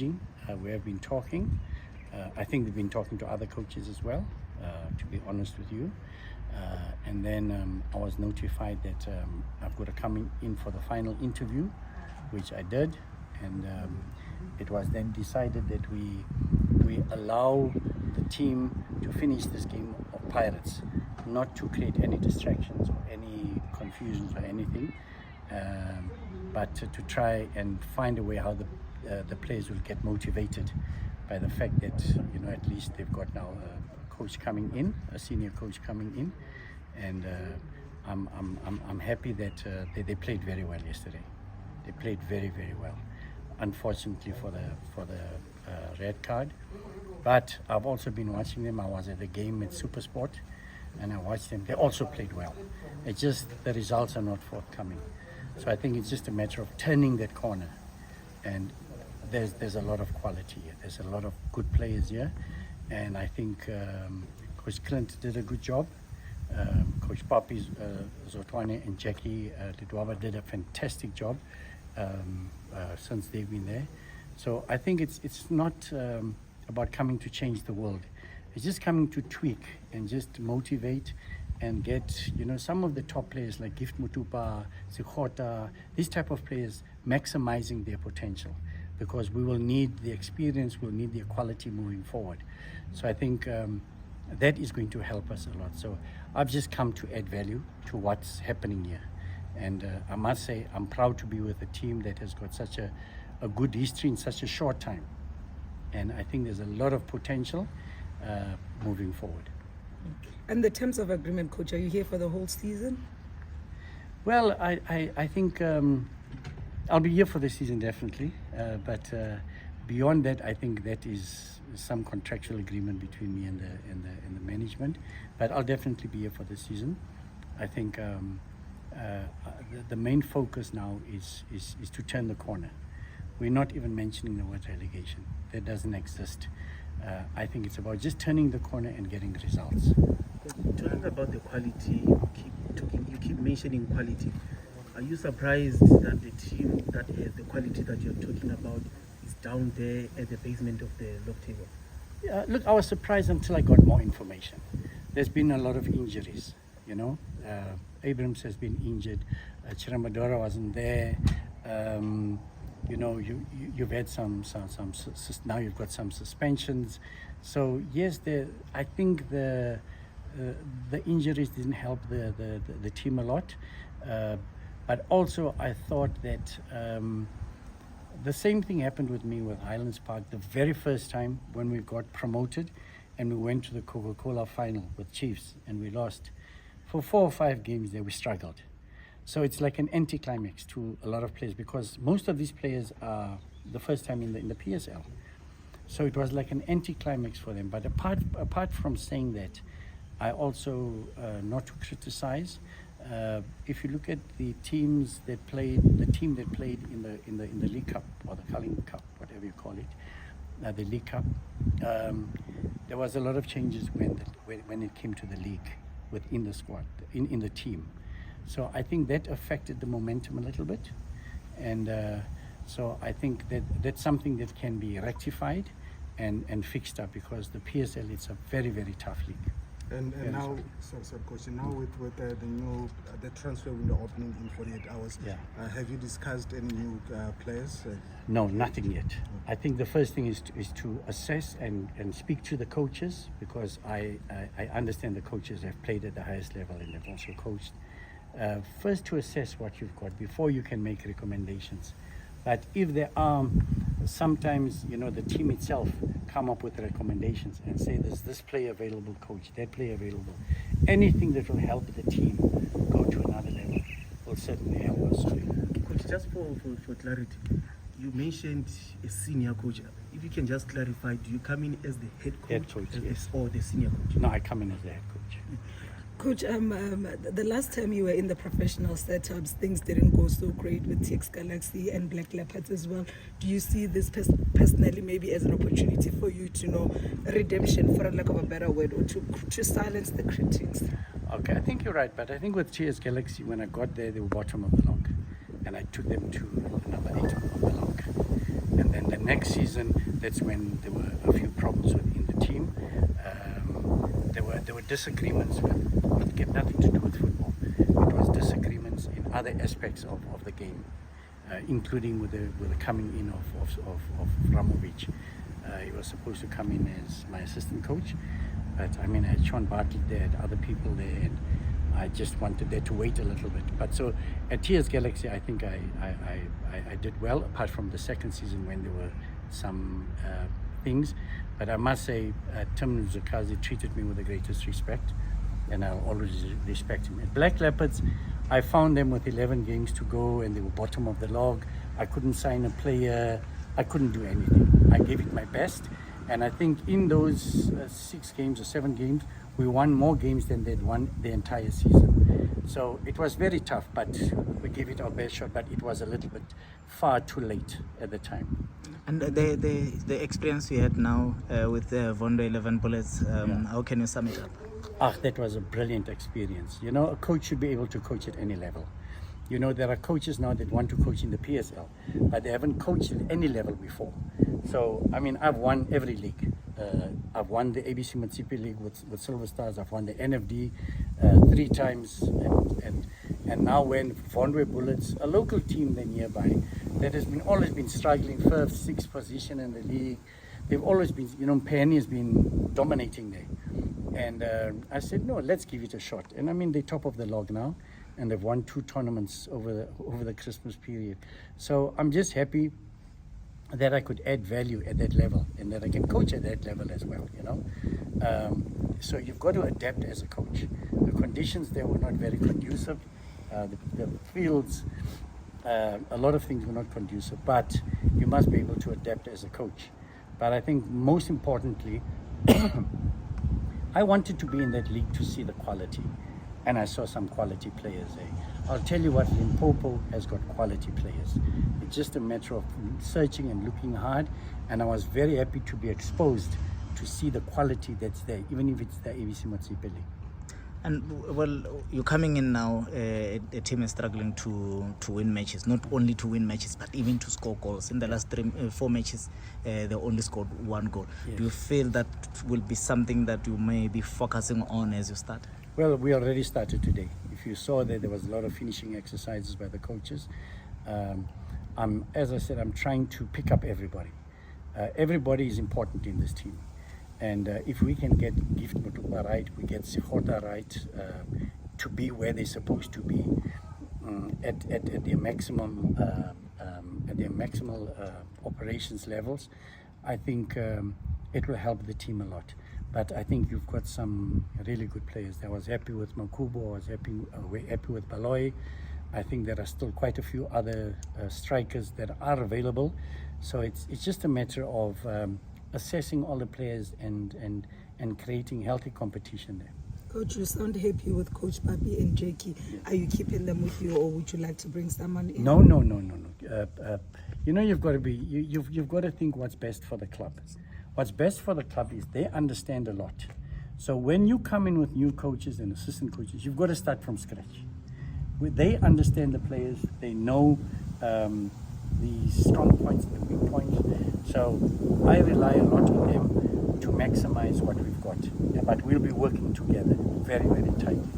We have been talking. I think we've been talking to other coaches as well, to be honest with you. And then I was notified that I've got to come in for the final interview, which I did. And it was then decided that we allow the team to finish this game of Pirates, not to create any distractions or any confusions or anything, but to try and find a way how the players will get motivated by the fact that, you know, at least they've got now a coach coming in, a senior coach coming in, and I'm happy that they played very well yesterday. They played very, very well. Unfortunately for the red card, but I've also been watching them. I was at the game at SuperSport, and I watched them. They also played well. It's just the results are not forthcoming. So I think it's just a matter of turning that corner, and there's a lot of quality here. There's a lot of good players here, and I think Coach Clint did a good job. Coach Poppy Zotwane and Jackie Lidwaba did a fantastic job since they've been there. So I think it's not about coming to change the world. It's just coming to tweak and just motivate and get, you know, some of the top players like Gift Mutupa, Sikhota, these type of players maximizing their potential, because we will need the experience, we'll need the quality moving forward. So I think that is going to help us a lot. So I've just come to add value to what's happening here. And I must say, I'm proud to be with a team that has got such a good history in such a short time. And I think there's a lot of potential moving forward. And the terms of agreement, Coach, are you here for the whole season? Well, I think I'll be here for the season, definitely. But beyond that, I think that is some contractual agreement between me and the management. But I'll definitely be here for the season. I think the main focus now is to turn the corner. We're not even mentioning the word relegation. That doesn't exist. I think it's about just turning the corner and getting results. Talking about the quality, you keep mentioning quality. Are you surprised that the team that has the quality that you're talking about is down there at the basement of the log table? Yeah, look, I was surprised until I got more information. There's been a lot of injuries, you know. Abrams has been injured. Chiramadora wasn't there. You know, you've had some now you've got some suspensions. So yes, I think the injuries didn't help the team a lot. But also I thought that the same thing happened with me with Highlands Park the very first time when we got promoted and we went to the Coca-Cola final with Chiefs and we lost. For 4 or 5 games there we struggled. So it's like an anticlimax to a lot of players, because most of these players are the first time in the PSL. So it was like an anticlimax for them. But apart from saying that, I also, not to criticize, if you look at the teams that played, the team that played in the League Cup or the Culling Cup, whatever you call it, the League Cup, there was a lot of changes when it came to the league within the squad, in the team. So I think that affected the momentum a little bit, and so I think that's something that can be rectified and fixed up, because the PSL is a very, very tough league. And now, sorry, Coach. Now with the new the transfer window opening in 48 hours, yeah. Have you discussed any new players? No, nothing yet. I think the first thing is to assess and speak to the coaches, because I understand the coaches have played at the highest level and they've also coached. First to assess what you've got before you can make recommendations. But if there are, sometimes, you know, the team itself come up with recommendations and say there's this player available, coach, that player available. Anything that will help the team go to another level will certainly help us too. Coach, just for clarity, you mentioned a senior coach. If you can just clarify, do you come in as the head coach, yes. Or the senior coach? No, I come in as the head coach. Coach, the last time you were in the professional setups, things didn't go so great with TX Galaxy and Black Leopards as well. Do you see this personally maybe as an opportunity for you to know redemption, for a lack of a better word, or to silence the critics? Okay, I think you're right, but I think with TX Galaxy, when I got there, they were bottom of the log, and I took them to number 8 of the log. And then the next season, that's when there were a few problems within the team. There were disagreements with get nothing to do with football. It was disagreements in other aspects of the game, including with the coming in of Ramovic. He was supposed to come in as my assistant coach, but I mean, I had Sean Bartlett there, had other people there, and I just wanted there to wait a little bit. But so at TS Galaxy, I think I did well, apart from the second season when there were some things. But I must say, Tim Nzakazi treated me with the greatest respect, and I'll always respect him. At Black Leopards, I found them with 11 games to go, and they were bottom of the log. I couldn't sign a player. I couldn't do anything. I gave it my best, and I think in those 6 games or 7 games, we won more games than they'd won the entire season. So it was very tough, but we gave it our best shot, but it was a little bit far too late at the time. And the experience you had now with Vondo 11 Bullets, how can you sum it up? That was a brilliant experience. You know, a coach should be able to coach at any level. You know, there are coaches now that want to coach in the PSL, but they haven't coached at any level before. So, I mean, I've won every league. I've won the ABC Motsepe League with Silver Stars. I've won the NFD 3 times. And now when Vondwe Bullets, a local team there nearby, that has always been struggling 1st, 6th position in the league. They've always been, you know, Penny has been dominating there. And I said, no, let's give it a shot. And I mean, they're top of the log now, and they've won 2 tournaments over the Christmas period. So I'm just happy that I could add value at that level, and that I can coach at that level as well, you know. So you've got to adapt as a coach. The conditions there were not very conducive. The fields, a lot of things were not conducive, but you must be able to adapt as a coach. But I think most importantly, I wanted to be in that league to see the quality, and I saw some quality players there. I'll tell you what, Limpopo has got quality players. It's just a matter of searching and looking hard, and I was very happy to be exposed to see the quality that's there, even if it's the ABC Motsepe League. And well, you're coming in now, a team is struggling to win matches, not only to win matches, but even to score goals. In the last 4 matches, they only scored 1 goal. Yes. Do you feel that will be something that you may be focusing on as you start? Well, we already started today. If you saw that there was a lot of finishing exercises by the coaches. As I said, I'm trying to pick up everybody. Everybody is important in this team. And if we can get Gift Mutupa right, we get Sikhota right, to be where they're supposed to be at their maximum operations levels, I think it will help the team a lot. But I think you've got some really good players. I was happy with Makubo. I was happy with Baloy. I think there are still quite a few other strikers that are available. So it's just a matter of assessing all the players and creating healthy competition there. Coach, you sound happy with Coach Papi and Jackie. Yes. Are you keeping them with you, or would you like to bring someone in? No. You know, you've got to be. You've got to think what's best for the club. What's best for the club is they understand a lot. So when you come in with new coaches and assistant coaches, you've got to start from scratch. They understand the players. They know the strong points and the weak points. So I rely a lot on them to maximize what we've got. But we'll be working together very, very tightly.